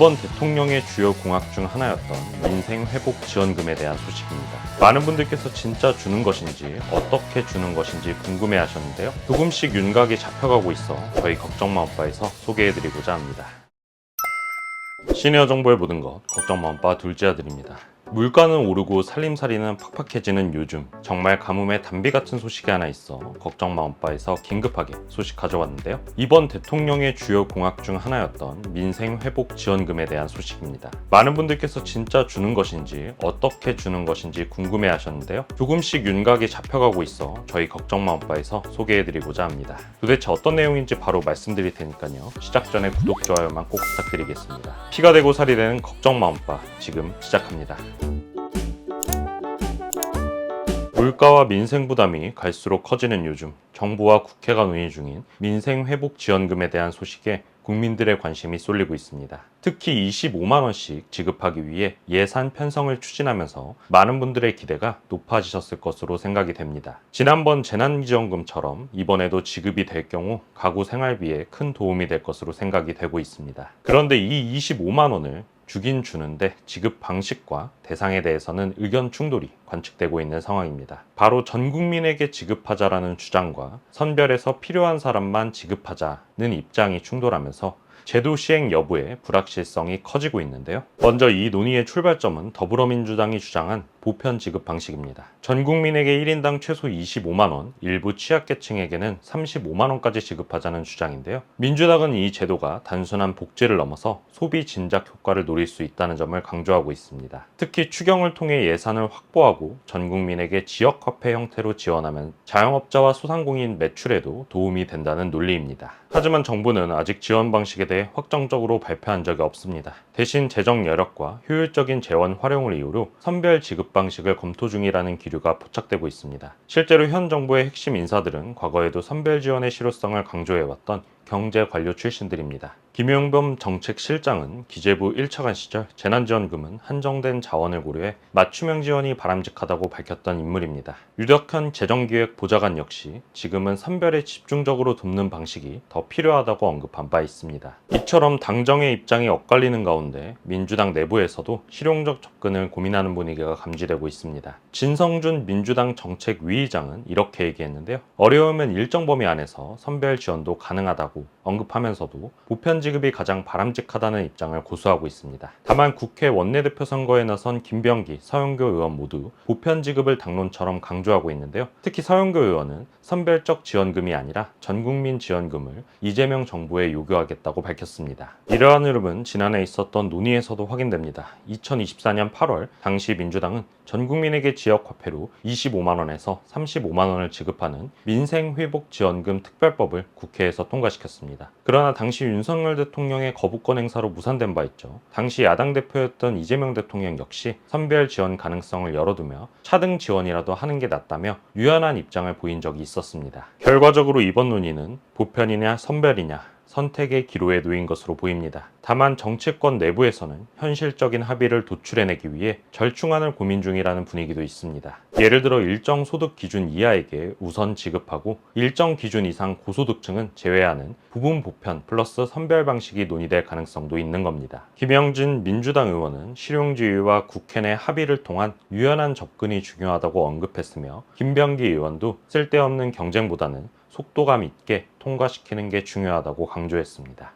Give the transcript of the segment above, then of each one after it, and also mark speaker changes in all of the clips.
Speaker 1: 이번 대통령의 주요 공약 중 하나였던 민생회복지원금에 대한 소식입니다. 많은 분들께서 진짜 주는 것인지 어떻게 주는 것인지 궁금해 하셨는데요. 조금씩 윤곽이 잡혀가고 있어 저희 걱정마음바에서 소개해드리고자 합니다. 시니어 정보의 모든 것 걱정마음바 둘째 아들입니다. 물가는 오르고 살림살이는 팍팍해지는 요즘, 정말 가뭄에 단비 같은 소식이 하나 있어 걱정마음바에서 긴급하게 소식 가져왔는데요. 이번 대통령의 주요 공약 중 하나였던 민생회복지원금에 대한 소식입니다. 많은 분들께서 진짜 주는 것인지 어떻게 주는 것인지 궁금해 하셨는데요. 조금씩 윤곽이 잡혀가고 있어 저희 걱정마음바에서 소개해드리고자 합니다. 도대체 어떤 내용인지 바로 말씀드릴 테니까요. 시작 전에 구독, 좋아요만 꼭 부탁드리겠습니다. 피가 되고 살이 되는 걱정마음바 지금 시작합니다. 물가와 민생 부담이 갈수록 커지는 요즘, 정부와 국회가 논의 중인 민생회복지원금에 대한 소식에 국민들의 관심이 쏠리고 있습니다. 특히 25만 원씩 지급하기 위해 예산 편성을 추진하면서 많은 분들의 기대가 높아지셨을 것으로 생각이 됩니다. 지난번 재난지원금처럼 이번에도 지급이 될 경우 가구 생활비에 큰 도움이 될 것으로 생각이 되고 있습니다. 그런데 이 25만 원을 주긴 주는데 지급 방식과 대상에 대해서는 의견 충돌이 관측되고 있는 상황입니다. 바로 전 국민에게 지급하자라는 주장과 선별해서 필요한 사람만 지급하자는 입장이 충돌하면서 제도 시행 여부의 불확실성이 커지고 있는데요. 먼저 이 논의의 출발점은 더불어민주당이 주장한 보편 지급 방식입니다. 전 국민에게 1인당 최소 25만 원, 일부 취약계층에게는 35만 원까지 지급하자는 주장인데요. 민주당은 이 제도가 단순한 복지를 넘어서 소비 진작 효과를 노릴 수 있다는 점을 강조하고 있습니다. 특히 추경을 통해 예산을 확보하고 전 국민에게 지역화폐 형태로 지원하면 자영업자와 소상공인 매출에도 도움이 된다는 논리입니다. 하지만 정부는 아직 지원 방식에 대해 확정적으로 발표한 적이 없습니다. 대신 재정 여력과 효율적인 재원 활용을 이유로 선별 지급 방식을 검토 중이라는 기류가 포착되고 있습니다. 실제로 현 정부의 핵심 인사들은 과거에도 선별 지원의 실효성을 강조해왔던 경제 관료 출신들입니다. 김용범 정책실장은 기재부 1차관 시절 재난지원금은 한정된 자원을 고려해 맞춤형 지원이 바람직하다고 밝혔던 인물입니다. 유덕현 재정기획 보좌관 역시 지금은 선별에 집중적으로 돕는 방식이 더 필요하다고 언급한 바 있습니다. 이처럼 당정의 입장이 엇갈리는 가운데 민주당 내부에서도 실용적 접근을 고민하는 분위기가 감지되고 있습니다. 진성준 민주당 정책위의장은 이렇게 얘기했는데요. 어려우면 일정 범위 안에서 선별 지원도 가능하다고 언급하면서도 보편 지급이 가장 바람직하다는 입장을 고수하고 있습니다. 다만 국회 원내대표 선거에 나선 김병기, 서영교 의원 모두 보편 지급을 당론처럼 강조하고 있는데요. 특히 서영교 의원은 선별적 지원금이 아니라 전국민 지원금을 이재명 정부에 요구하겠다고 밝혔습니다. 이러한 흐름은 지난해 있었던 논의에서도 확인됩니다. 2024년 8월 당시 민주당은 전 국민에게 지역화폐로 25만 원에서 35만 원을 지급하는 민생회복지원금 특별법을 국회에서 통과시켰습니다. 그러나 당시 윤석열 대통령의 거부권 행사로 무산된 바 있죠. 당시 야당 대표였던 이재명 대통령 역시 선별 지원 가능성을 열어두며 차등 지원이라도 하는 게 낫다며 유연한 입장을 보인 적이 있었습니다. 결과적으로 이번 논의는 보편이냐 선별이냐 선택의 기로에 놓인 것으로 보입니다. 다만 정치권 내부에서는 현실적인 합의를 도출해내기 위해 절충안을 고민 중이라는 분위기도 있습니다. 예를 들어 일정 소득 기준 이하에게 우선 지급하고 일정 기준 이상 고소득층은 제외하는 부분 보편 플러스 선별 방식이 논의될 가능성도 있는 겁니다. 김영진 민주당 의원은 실용주의와 국회 내 합의를 통한 유연한 접근이 중요하다고 언급했으며 김병기 의원도 쓸데없는 경쟁보다는 속도감 있게 통과시키는 게 중요하다고 강조했습니다.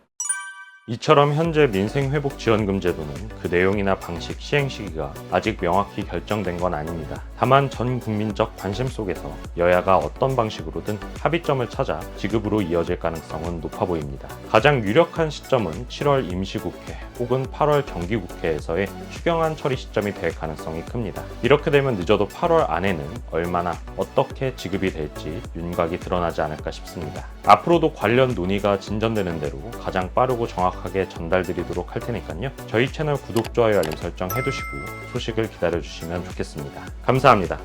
Speaker 1: 이처럼 현재 민생회복지원금 제도는 그 내용이나 방식, 시행 시기가 아직 명확히 결정된 건 아닙니다. 다만 전 국민적 관심 속에서 여야가 어떤 방식으로든 합의점을 찾아 지급으로 이어질 가능성은 높아 보입니다. 가장 유력한 시점은 7월 임시국회 혹은 8월 정기국회에서의 추경안 처리 시점이 될 가능성이 큽니다. 이렇게 되면 늦어도 8월 안에는 얼마나 어떻게 지급이 될지 윤곽이 드러나지 않을까 싶습니다. 앞으로도 관련 논의가 진전되는 대로 가장 빠르고 정확하게 전달드리도록 할 테니까요. 저희 채널 구독, 좋아요, 알림 설정 해두시고 소식을 기다려주시면 좋겠습니다. 감사합니다.